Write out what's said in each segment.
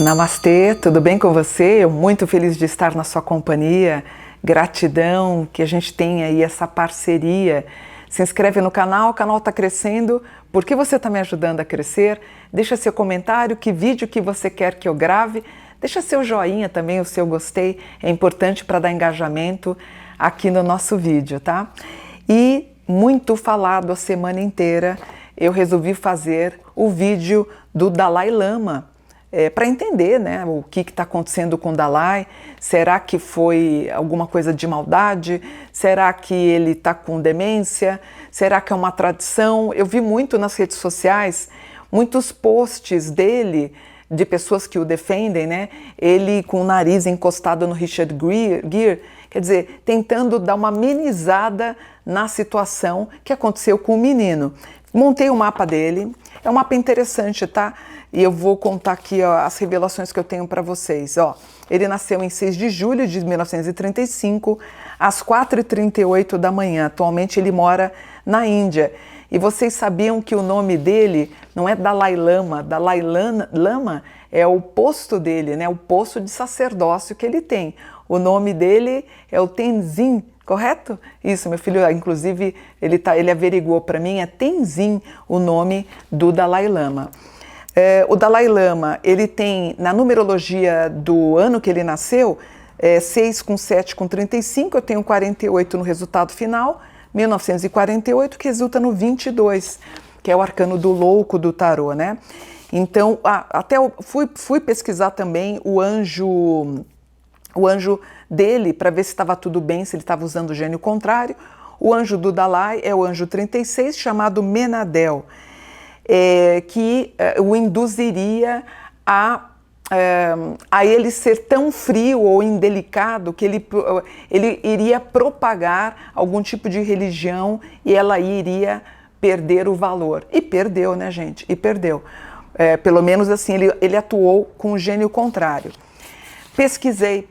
Namastê, tudo bem com você? Eu muito feliz de estar na sua companhia. Gratidão que a gente tenha aí essa parceria. Se inscreve no canal, o canal está crescendo. Por que você está me ajudando a crescer? Deixa seu comentário, que vídeo que você quer que eu grave. Deixa seu joinha também, o seu gostei. É importante para dar engajamento aqui no nosso vídeo, tá? E muito falado a semana inteira, eu resolvi fazer o vídeo do Dalai Lama. Para entender, né, o que está acontecendo com o Dalai. Será que foi alguma coisa de maldade? Será que ele está com demência? Será que é uma tradição? Eu vi muito nas redes sociais, muitos posts dele, de pessoas que o defendem, né? Ele com o nariz encostado no Richard Gere, quer dizer, tentando dar uma amenizada na situação que aconteceu com o menino. Montei o mapa dele, é um mapa interessante, tá? E eu vou contar aqui ó, as revelações que eu tenho para vocês. Ó, ele nasceu em 6 de julho de 1935, às 4h38 da manhã. Atualmente ele mora na Índia. E vocês sabiam que o nome dele não é Dalai Lama. Dalai Lama é o posto dele, né? O posto de sacerdócio que ele tem. O nome dele é o Tenzin, correto? Isso, meu filho, inclusive, ele averiguou para mim, é Tenzin o nome do Dalai Lama. O Dalai Lama, ele tem, na numerologia do ano que ele nasceu, 6 com 7 com 35, eu tenho 48 no resultado final, 1948, que resulta no 22, que é o arcano do louco do tarô, né? Então, até eu fui pesquisar também o anjo dele, para ver se estava tudo bem, se ele estava usando o gênio contrário. O anjo do Dalai é o anjo 36, chamado Menadel. Que o induziria a ele ser tão frio ou indelicado que ele iria propagar algum tipo de religião e ela iria perder o valor. E perdeu, né, gente? E perdeu. Pelo menos assim, ele atuou com o gênio contrário. Pesquisei.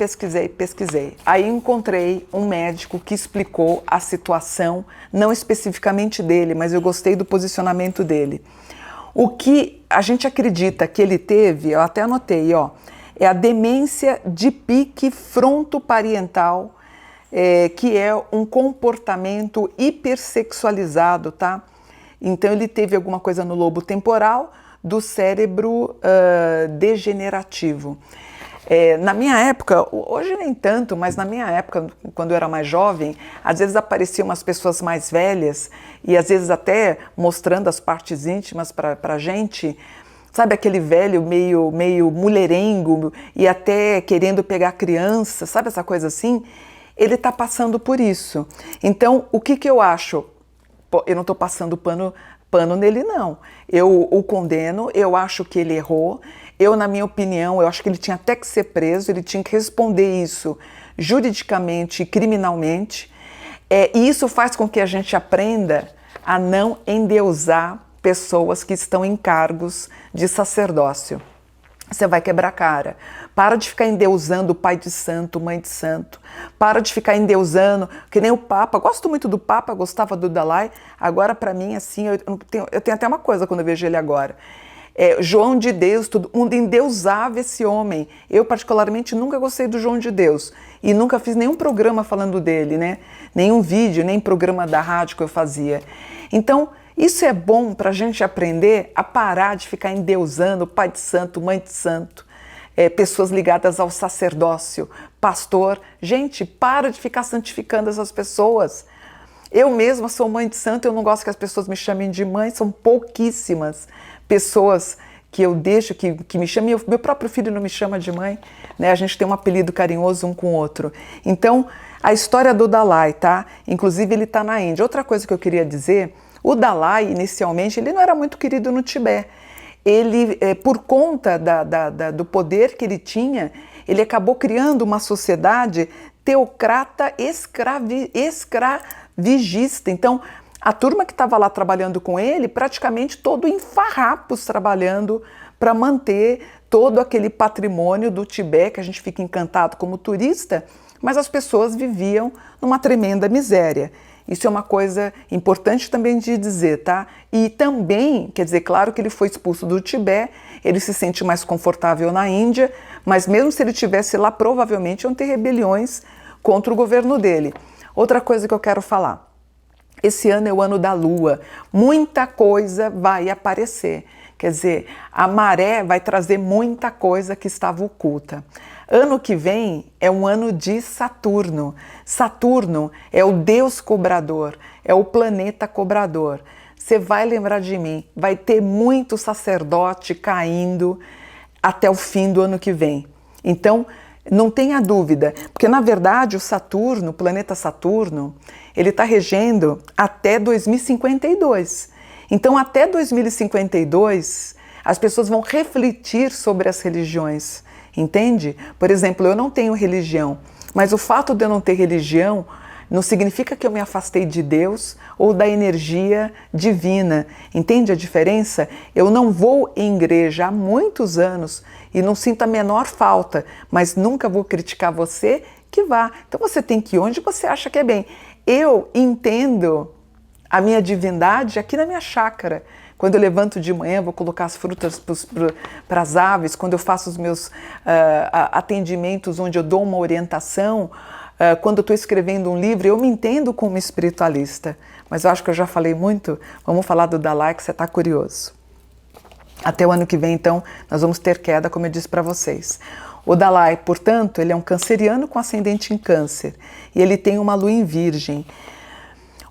Aí encontrei um médico que explicou a situação, não especificamente dele, mas eu gostei do posicionamento dele. O que a gente acredita que ele teve, eu até anotei, ó, é a demência de pique frontoparietal, que é um comportamento hipersexualizado, tá? Então ele teve alguma coisa no lobo temporal do cérebro degenerativo. Na minha época, hoje nem tanto, mas na minha época, quando eu era mais jovem, às vezes apareciam umas pessoas mais velhas e às vezes até mostrando as partes íntimas pra gente, sabe, aquele velho meio mulherengo e até querendo pegar criança, sabe essa coisa assim? Ele está passando por isso. Então, o que eu acho? Eu não estou passando pano nele, não. Eu o condeno, eu acho que ele errou. Eu, na minha opinião, eu acho que ele tinha até que ser preso, ele tinha que responder isso juridicamente e criminalmente. E isso faz com que a gente aprenda a não endeusar pessoas que estão em cargos de sacerdócio. Você vai quebrar a cara. Para de ficar endeusando pai de santo, mãe de santo. Para de ficar endeusando, que nem o Papa. Gosto muito do Papa, gostava do Dalai. Agora, para mim, assim, eu tenho até uma coisa quando eu vejo ele agora. João de Deus, todo mundo endeusava esse homem. Eu, particularmente, nunca gostei do João de Deus. E nunca fiz nenhum programa falando dele, né? Nenhum vídeo, nem programa da rádio que eu fazia. Então, isso é bom para a gente aprender a parar de ficar endeusando pai de santo, mãe de santo, pessoas ligadas ao sacerdócio, pastor. Gente, para de ficar santificando essas pessoas. Eu mesma sou mãe de santo, eu não gosto que as pessoas me chamem de mãe, são pouquíssimas pessoas que eu deixo, que me chamem. Meu próprio filho não me chama de mãe, né? A gente tem um apelido carinhoso um com o outro. Então, a história do Dalai, tá? Inclusive, ele está na Índia. Outra coisa que eu queria dizer, o Dalai, inicialmente, ele não era muito querido no Tibete. Ele, por conta do poder que ele tinha, ele acabou criando uma sociedade teocrata escravigista. Então, a turma que estava lá trabalhando com ele, praticamente todo em farrapos trabalhando para manter todo aquele patrimônio do Tibete, que a gente fica encantado como turista, mas as pessoas viviam numa tremenda miséria. Isso é uma coisa importante também de dizer, tá? E também, quer dizer, claro que ele foi expulso do Tibete, ele se sente mais confortável na Índia, mas mesmo se ele estivesse lá, provavelmente iam ter rebeliões contra o governo dele. Outra coisa que eu quero falar. Esse ano é o ano da Lua, muita coisa vai aparecer. Quer dizer, a maré vai trazer muita coisa que estava oculta. Ano que vem é um ano de Saturno. Saturno é o Deus cobrador, é o planeta cobrador. Você vai lembrar de mim, vai ter muito sacerdote caindo até o fim do ano que vem. Então, não tenha dúvida, porque na verdade o Saturno, o planeta Saturno, ele está regendo até 2052. Então até 2052 as pessoas vão refletir sobre as religiões, entende? Por exemplo, eu não tenho religião, mas o fato de eu não ter religião não significa que eu me afastei de Deus ou da energia divina. Entende a diferença? Eu não vou em igreja há muitos anos e não sinto a menor falta, mas nunca vou criticar você que vá. Então você tem que ir onde você acha que é bem. Eu entendo a minha divindade aqui na minha chácara. Quando eu levanto de manhã, vou colocar as frutas para as aves. Quando eu faço os meus atendimentos onde eu dou uma orientação, quando eu estou escrevendo um livro, eu me entendo como espiritualista. Mas eu acho que eu já falei muito. Vamos falar do Dalai, que você está curioso. Até o ano que vem, então, nós vamos ter queda, como eu disse para vocês. O Dalai, portanto, ele é um canceriano com ascendente em câncer. E ele tem uma lua em virgem.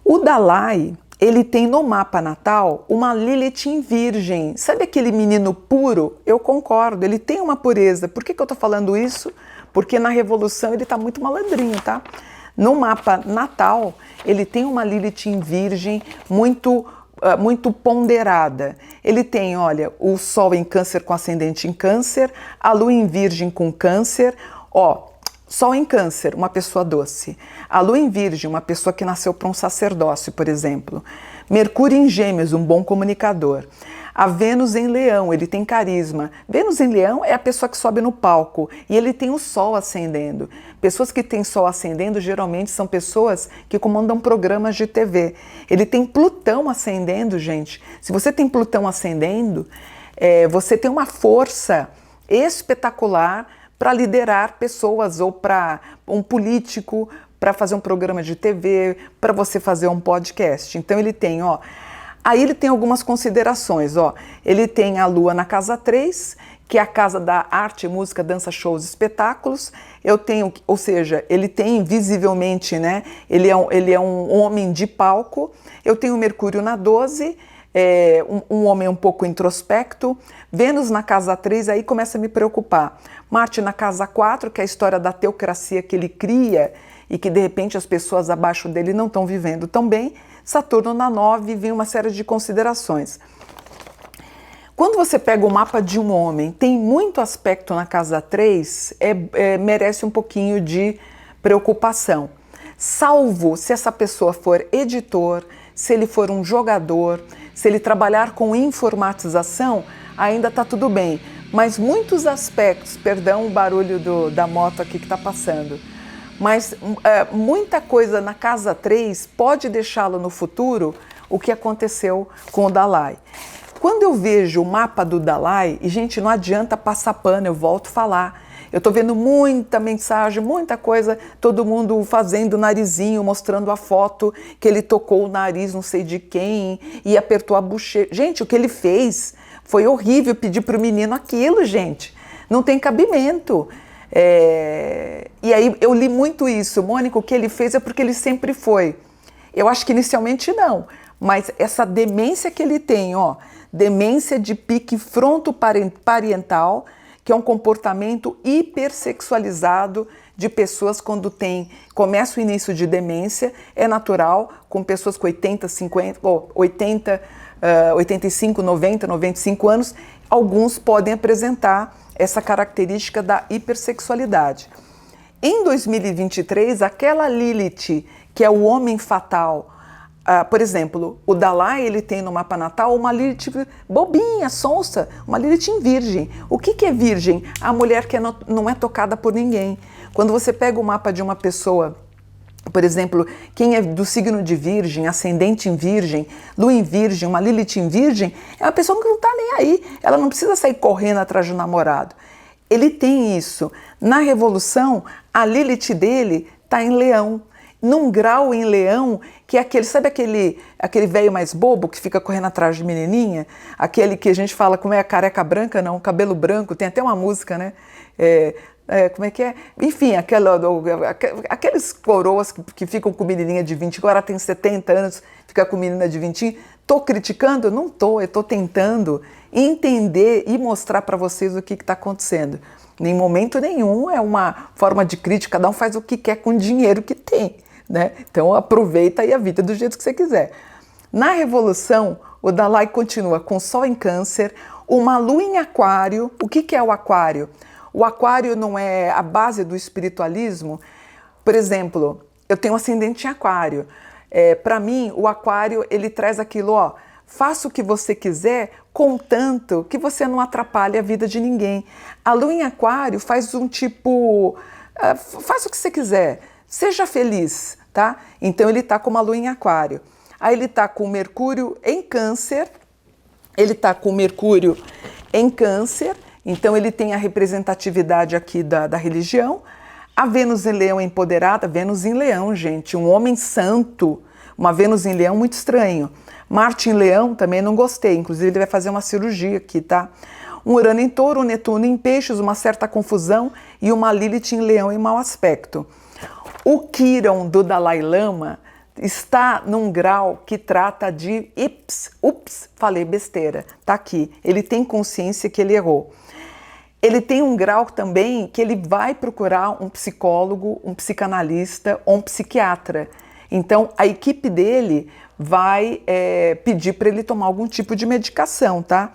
O Dalai, ele tem no mapa natal uma Lilith em virgem. Sabe aquele menino puro? Eu concordo, ele tem uma pureza. Por que eu estou falando isso? Porque na Revolução ele está muito malandrinho, tá? No mapa natal, ele tem uma Lilith em virgem muito ponderada. Ele tem, olha, o Sol em câncer com ascendente em câncer, a Lua em virgem com câncer, ó, Sol em câncer, uma pessoa doce. A Lua em virgem, uma pessoa que nasceu para um sacerdócio, por exemplo. Mercúrio em gêmeos, um bom comunicador. A Vênus em leão, ele tem carisma. Vênus em leão é a pessoa que sobe no palco e ele tem o Sol ascendendo. Pessoas que têm Sol ascendendo geralmente são pessoas que comandam programas de TV. Ele tem Plutão ascendendo, gente. Se você tem Plutão ascendendo, você tem uma força espetacular para liderar pessoas ou para um político, para fazer um programa de TV, para você fazer um podcast. Então ele tem, ó, aí ele tem algumas considerações, ó. Ele tem a Lua na casa 3, que é a casa da arte, música, dança, shows, espetáculos. Eu tenho, ou seja, ele tem visivelmente, né? Ele é um homem de palco. Eu tenho Mercúrio na 12, um homem um pouco introspecto. Vênus na casa 3, aí começa a me preocupar. Marte na casa 4, que é a história da teocracia que ele cria e que de repente as pessoas abaixo dele não estão vivendo tão bem. Saturno na 9, vem uma série de considerações. Quando você pega o mapa de um homem, tem muito aspecto na casa 3, merece um pouquinho de preocupação. Salvo se essa pessoa for editor, se ele for um jogador, se ele trabalhar com informatização, ainda está tudo bem. Mas muitos aspectos, perdão o barulho da moto aqui que está passando, mas muita coisa na casa 3 pode deixá-lo no futuro o que aconteceu com o Dalai. Quando eu vejo o mapa do Dalai, e gente, não adianta passar pano, eu volto a falar. Eu estou vendo muita mensagem, muita coisa, todo mundo fazendo narizinho, mostrando a foto que ele tocou o nariz não sei de quem e apertou a bochecha. Gente, o que ele fez foi horrível, pedir para o menino aquilo, gente. Não tem cabimento. E aí eu li muito isso. Mônica, o que ele fez é porque ele sempre foi. Eu acho que inicialmente não, mas essa demência que ele tem, ó, demência de pique frontoparietal, que é um comportamento hipersexualizado de pessoas quando começa o início de demência, é natural, com pessoas com 80, 50, 80, 85, 90, 95 anos, alguns podem apresentar essa característica da hipersexualidade. Em 2023, aquela Lilith, que é o homem fatal, por exemplo, o Dalai, ele tem no mapa natal uma Lilith bobinha, sonsa, uma Lilith em virgem. O que é virgem? A mulher que não é tocada por ninguém. Quando você pega o mapa de uma pessoa, por exemplo, quem é do signo de virgem, ascendente em virgem, lua em virgem, uma Lilith em virgem, é uma pessoa que não está nem aí. Ela não precisa sair correndo atrás do namorado. Ele tem isso. Na Revolução, a Lilith dele está em Leão. Num grau em Leão, que é aquele, sabe aquele velho mais bobo que fica correndo atrás de menininha? Aquele que a gente fala como é a careca branca, não, cabelo branco, tem até uma música, né? Como é que é? Enfim, aqueles coroas que ficam com menininha de 20, agora tem 70 anos, fica com menina de 20. Tô criticando? Não tô, eu tô tentando entender e mostrar para vocês o que está acontecendo. Em momento nenhum é uma forma de crítica, cada um faz o que quer com o dinheiro que tem, né? Então aproveita aí a vida do jeito que você quiser. Na Revolução, o Dalai continua com Sol em Câncer, uma Lua em Aquário. O que é o Aquário? O Aquário não é a base do espiritualismo? Por exemplo, eu tenho ascendente em Aquário. Para mim, o Aquário, ele traz aquilo, ó, faça o que você quiser, contanto que você não atrapalhe a vida de ninguém. A Lua em Aquário faz um tipo, faz o que você quiser, seja feliz, tá? Então ele tá com uma Lua em Aquário. Aí ele tá com Mercúrio em Câncer, então ele tem a representatividade aqui da religião. A Vênus em Leão é empoderada, Vênus em Leão, gente, um homem santo, uma Vênus em Leão muito estranho. Marte em Leão também não gostei, inclusive ele vai fazer uma cirurgia aqui, tá? Um Urano em Touro, um Netuno em Peixes, uma certa confusão e uma Lilith em Leão em mau aspecto. O Quiron do Dalai Lama está num grau que trata de falei besteira, tá aqui. Ele tem consciência que ele errou. Ele tem um grau também que ele vai procurar um psicólogo, um psicanalista ou um psiquiatra. Então, a equipe dele vai pedir para ele tomar algum tipo de medicação, tá?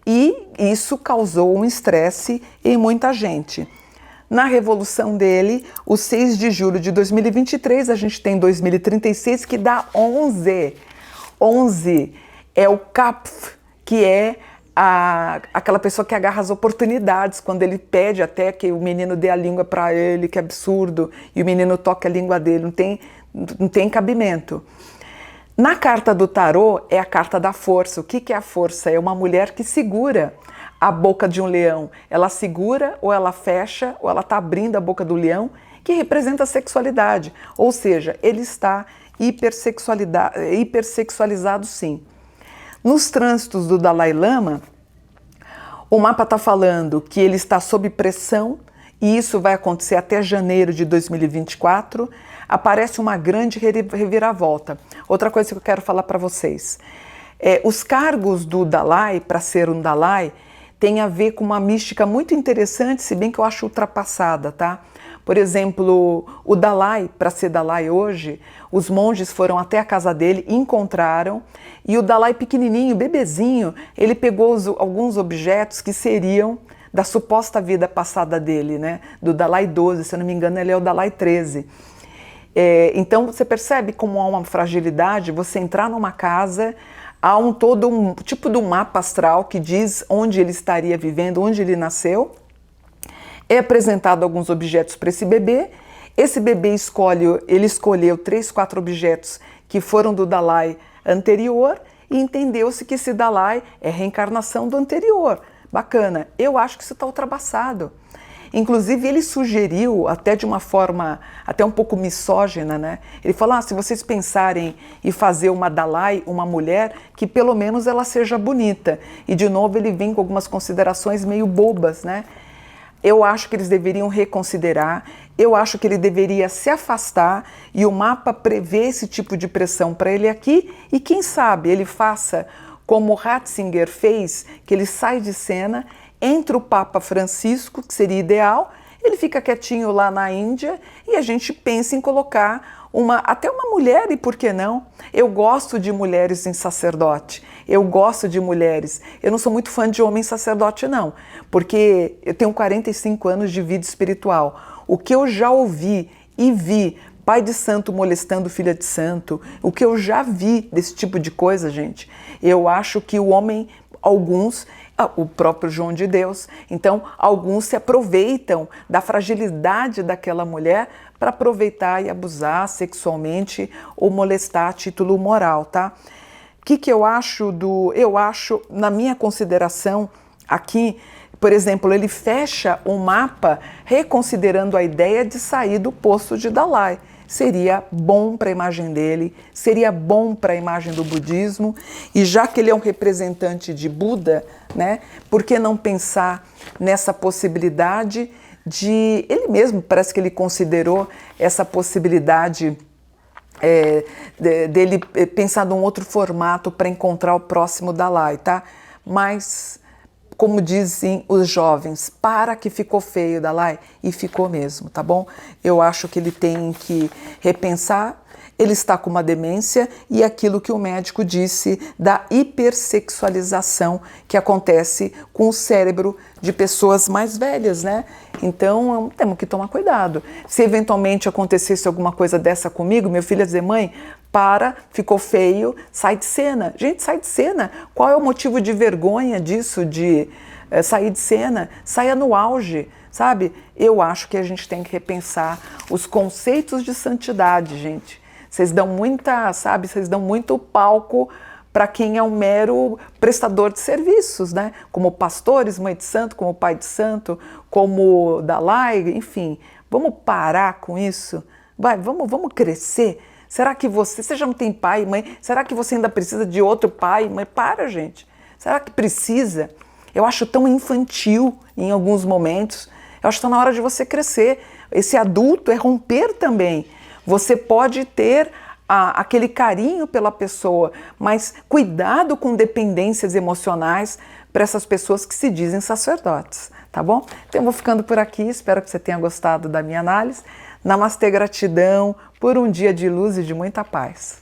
E isso causou um estresse em muita gente. Na Revolução dele, o 6 de julho de 2023, a gente tem 2036, que dá 11. 11 é o Kapf, que é aquela pessoa que agarra as oportunidades, quando ele pede até que o menino dê a língua para ele, que é absurdo, e o menino toca a língua dele, não tem cabimento. Na carta do tarô é a carta da força. O que é a força? É uma mulher que segura a boca de um leão. Ela segura ou ela fecha ou ela está abrindo a boca do leão, que representa a sexualidade. Ou seja, ele está hipersexualizado sim. Nos trânsitos do Dalai Lama, o mapa está falando que ele está sob pressão e isso vai acontecer até janeiro de 2024. Aparece uma grande reviravolta. Outra coisa que eu quero falar para vocês. Os cargos do Dalai, para ser um Dalai, tem a ver com uma mística muito interessante, se bem que eu acho ultrapassada, tá? Por exemplo, o Dalai, para ser Dalai hoje, os monges foram até a casa dele, encontraram, e o Dalai pequenininho, bebezinho, ele pegou alguns objetos que seriam da suposta vida passada dele, né? Do Dalai 12, se eu não me engano, ele é o Dalai 13. Então você percebe como há uma fragilidade, você entrar numa casa, há todo um tipo de um mapa astral que diz onde ele estaria vivendo, onde ele nasceu. É apresentado alguns objetos para esse bebê ele escolheu 3, 4 objetos que foram do Dalai anterior e entendeu-se que esse Dalai é reencarnação do anterior. Bacana, eu acho que isso está ultrapassado. Inclusive ele sugeriu, até de uma forma até um pouco misógina, né? Ele falou, se vocês pensarem em fazer uma Dalai, uma mulher, que pelo menos ela seja bonita. E de novo ele vem com algumas considerações meio bobas, né? Eu acho que eles deveriam reconsiderar, eu acho que ele deveria se afastar e o mapa prevê esse tipo de pressão para ele aqui e quem sabe ele faça como Ratzinger fez, que ele sai de cena, entra o Papa Francisco, que seria ideal, ele fica quietinho lá na Índia e a gente pensa em colocar até uma mulher, e por que não? Eu gosto de mulheres em sacerdote, eu gosto de mulheres, eu não sou muito fã de homem sacerdote não, porque eu tenho 45 anos de vida espiritual. O que eu já ouvi e vi pai de santo molestando filha de santo, o que eu já vi desse tipo de coisa, gente, eu acho que o homem, alguns, o próprio João de Deus, então alguns se aproveitam da fragilidade daquela mulher para aproveitar e abusar sexualmente ou molestar a título moral, tá? O que eu acho eu acho, na minha consideração aqui, por exemplo, ele fecha o mapa reconsiderando a ideia de sair do posto de Dalai. Seria bom para a imagem dele, seria bom para a imagem do budismo, e já que ele é um representante de Buda, né, por que não pensar nessa possibilidade de... Ele mesmo parece que ele considerou essa possibilidade dele pensar num outro formato para encontrar o próximo Dalai, tá? Mas... como dizem os jovens, para que ficou feio, Dalai, e ficou mesmo, tá bom? Eu acho que ele tem que repensar, ele está com uma demência e aquilo que o médico disse da hipersexualização que acontece com o cérebro de pessoas mais velhas, né? Então, temos que tomar cuidado. Se eventualmente acontecesse alguma coisa dessa comigo, meu filho ia dizer, mãe, para, ficou feio, sai de cena. Gente, sai de cena. Qual é o motivo de vergonha disso, de sair de cena? Saia no auge, sabe? Eu acho que a gente tem que repensar os conceitos de santidade, gente. Vocês dão vocês dão muito palco para quem é um mero prestador de serviços, né? Como pastores, mãe de santo, como pai de santo, como Dalai, enfim. Vamos parar com isso? Vamos crescer? Será que você já não tem pai e mãe? Será que você ainda precisa de outro pai e mãe? Para, gente. Será que precisa? Eu acho tão infantil em alguns momentos. Eu acho que está na hora de você crescer. Esse adulto é romper também. Você pode ter aquele carinho pela pessoa, mas cuidado com dependências emocionais para essas pessoas que se dizem sacerdotes, tá bom? Então eu vou ficando por aqui, espero que você tenha gostado da minha análise. Namastê, gratidão por um dia de luz e de muita paz.